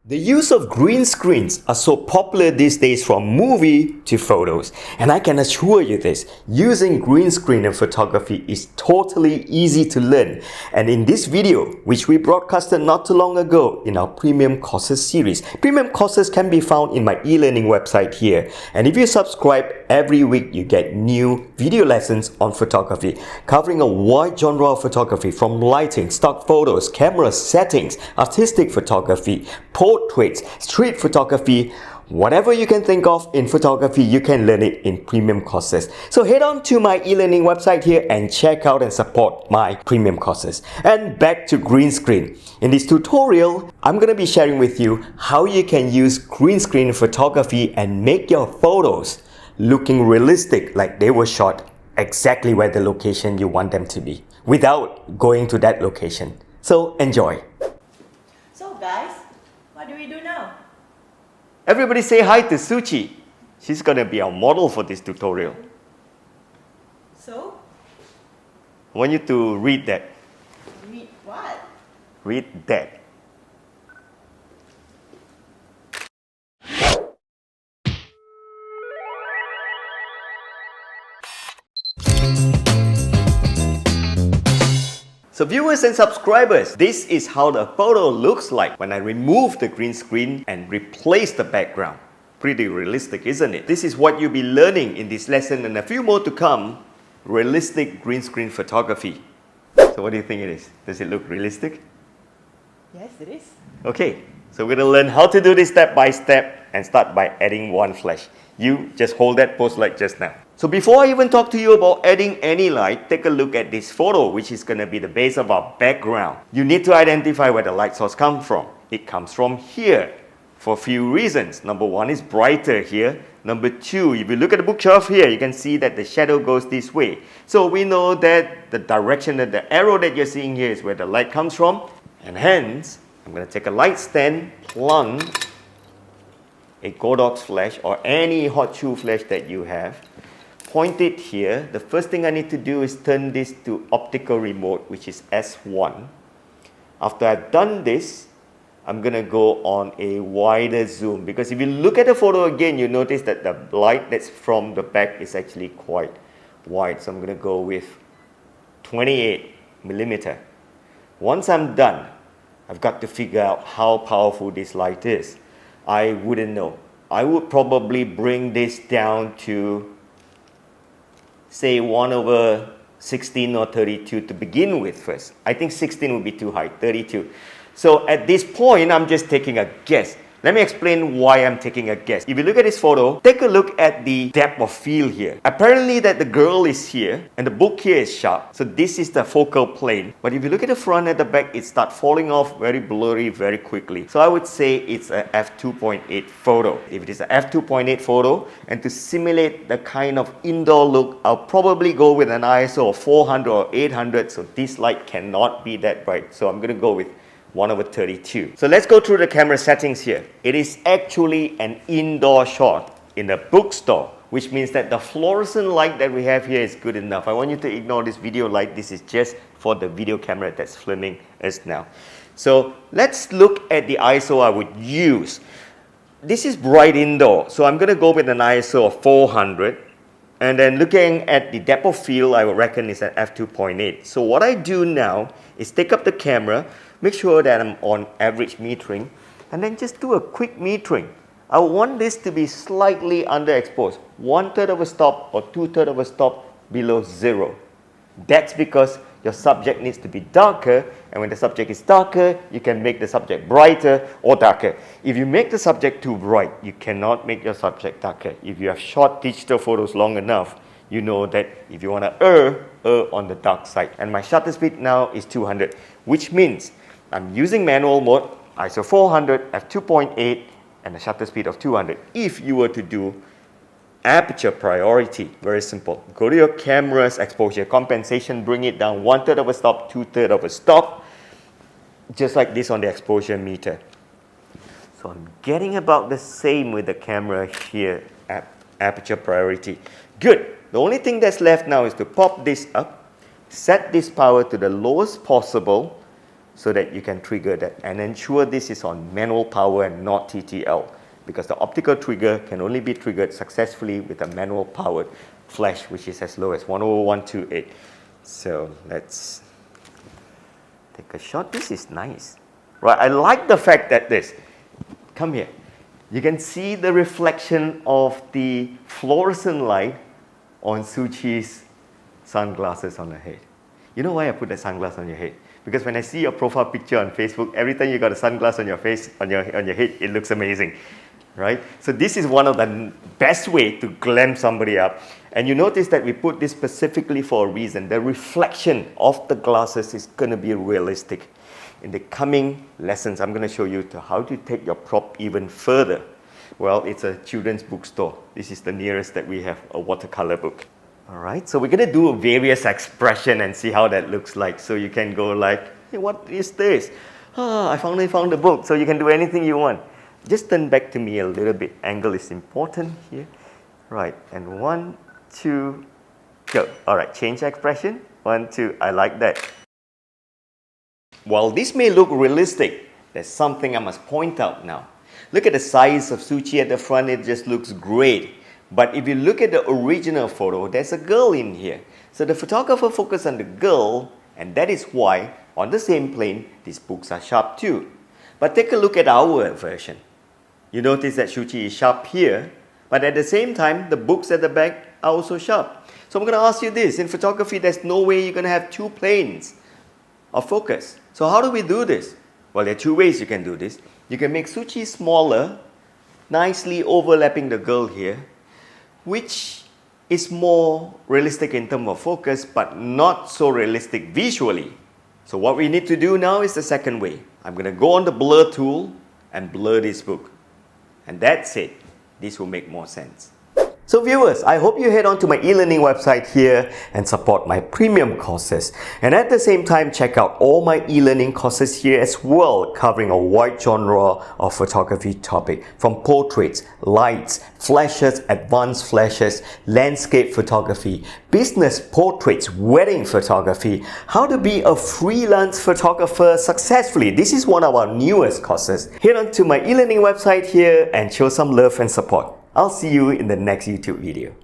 The use of green screens are so popular these days from movie to photos, and I can assure you this, using green screen in photography is totally easy to learn. And in this video, which we broadcasted not too long ago in our premium courses series, premium courses can be found in my e-learning website here. And if you subscribe, every week you get new video lessons on photography, covering a wide genre of photography from lighting, stock photos, camera settings, artistic photography, portraits, street photography, whatever you can think of in photography, you can learn it in premium courses. So head on to my e-learning website here and check out and support my premium courses. And back to green screen. In this tutorial, I'm going to be sharing with you how you can use green screen photography and make your photos looking realistic, like they were shot exactly where the location you want them to be, without going to that location. So enjoy. So guys, what do we do now? Everybody say hi to Suchi. She's gonna be our model for this tutorial. So? I want you to read that. Read what? Read that. So viewers and subscribers, this is how the photo looks like when I remove the green screen and replace the background. Pretty realistic, isn't it? This is what you'll be learning in this lesson and a few more to come, realistic green screen photography. So what do you think it is? Does it look realistic? Yes, it is. Okay, so we're going to learn how to do this step by step and start by adding one flash. You just hold that pose like just now. So before I even talk to you about adding any light, take a look at this photo, which is going to be the base of our background. You need to identify where the light source comes from. It comes from here for a few reasons. Number one is brighter here. Number two, if you look at the bookshelf here, you can see that the shadow goes this way. So we know that the direction that the arrow that you're seeing here is where the light comes from. And hence, I'm going to take a light stand, plunge a Godox flash or any hot shoe flash that you have. Point it here. The first thing I need to do is turn this to optical remote, which is S1. After I've done this, I'm going to go on a wider zoom, because if you look at the photo again, you notice that the light that's from the back is actually quite wide. So I'm going to go with 28 millimeter. Once I'm done, I've got to figure out how powerful this light is. I wouldn't know. I would probably bring this down to say 1/16 or 32 to begin with first. I think 16 would be too high, 32. So at this point, I'm just taking a guess. Let me explain why I'm taking a guess. If you look at this photo, take a look at the depth of field here. Apparently that the girl is here and the book here is sharp. So this is the focal plane. But if you look at the front and the back, it starts falling off very blurry very quickly. So I would say it's a f2.8 photo. If it is a f2.8 photo, and to simulate the kind of indoor look, I'll probably go with an ISO of 400 or 800. So this light cannot be that bright. So I'm going to go with 1/32. So let's go through the camera settings here. It is actually an indoor shot in a bookstore, which means that the fluorescent light that we have here is good enough. I want you to ignore this video light. This is just for the video camera that's filming us now. So let's look at the ISO I would use. This is bright indoor, so I'm going to go with an ISO of 400. And then looking at the depth of field, I would reckon is at f2.8. So what I do now is take up the camera, make sure that I'm on average metering, and then just do a quick metering. I want this to be slightly underexposed, 1/3 of a stop or 2/3 of a stop below 0. That's because your subject needs to be darker, and when the subject is darker, you can make the subject brighter or darker. If you make the subject too bright, you cannot make your subject darker. If you have shot digital photos long enough, you know that if you want to err on the dark side. And my shutter speed now is 200, which means I'm using manual mode, ISO 400, f2.8, and a shutter speed of 200. If you were to do aperture priority, very simple. Go to your camera's exposure compensation, bring it down 1/3 of a stop, 2/3 of a stop, just like this on the exposure meter. So I'm getting about the same with the camera here at aperture priority. Good. The only thing that's left now is to pop this up, set this power to the lowest possible, so that you can trigger that, and ensure this is on manual power and not TTL, because the optical trigger can only be triggered successfully with a manual powered flash, which is as low as 10128. So let's take a shot. This is nice. Right, I like the fact that come here. You can see the reflection of the fluorescent light on Suu Kyi's sunglasses on her head. You know why I put the sunglasses on your head? Because when I see your profile picture on Facebook, every time you got a sunglass on your face, on your head, it looks amazing, right? So this is one of the best way to glam somebody up. And you notice that we put this specifically for a reason. The reflection of the glasses is going to be realistic. In the coming lessons, I'm going to show you how to take your prop even further. Well, it's a children's bookstore. This is the nearest that we have a watercolor book. All right, so we're going to do various expression and see how that looks like. So you can go like, hey, what is this? I finally found the book. So you can do anything you want. Just turn back to me a little bit. Angle is important here. Right, and 1, 2, go. All right, change expression. 1, 2, I like that. While this may look realistic, there's something I must point out now. Look at the size of Suu Kyi at the front, it just looks great. But if you look at the original photo, there's a girl in here. So the photographer focused on the girl, and that is why, on the same plane, these books are sharp too. But take a look at our version. You notice that Suu Kyi is sharp here, but at the same time, the books at the back are also sharp. So I'm going to ask you this. In photography, there's no way you're going to have two planes of focus. So how do we do this? Well, there are two ways you can do this. You can make Suu Kyi smaller, nicely overlapping the girl here, which is more realistic in terms of focus, but not so realistic visually. So what we need to do now is the second way. I'm going to go on the blur tool and blur this book. And that's it. This will make more sense. So viewers, I hope you head on to my e-learning website here and support my premium courses. And at the same time, check out all my e-learning courses here as well, covering a wide genre of photography topic, from portraits, lights, flashes, advanced flashes, landscape photography, business portraits, wedding photography, how to be a freelance photographer successfully. This is one of our newest courses. Head on to my e-learning website here and show some love and support. I'll see you in the next YouTube video.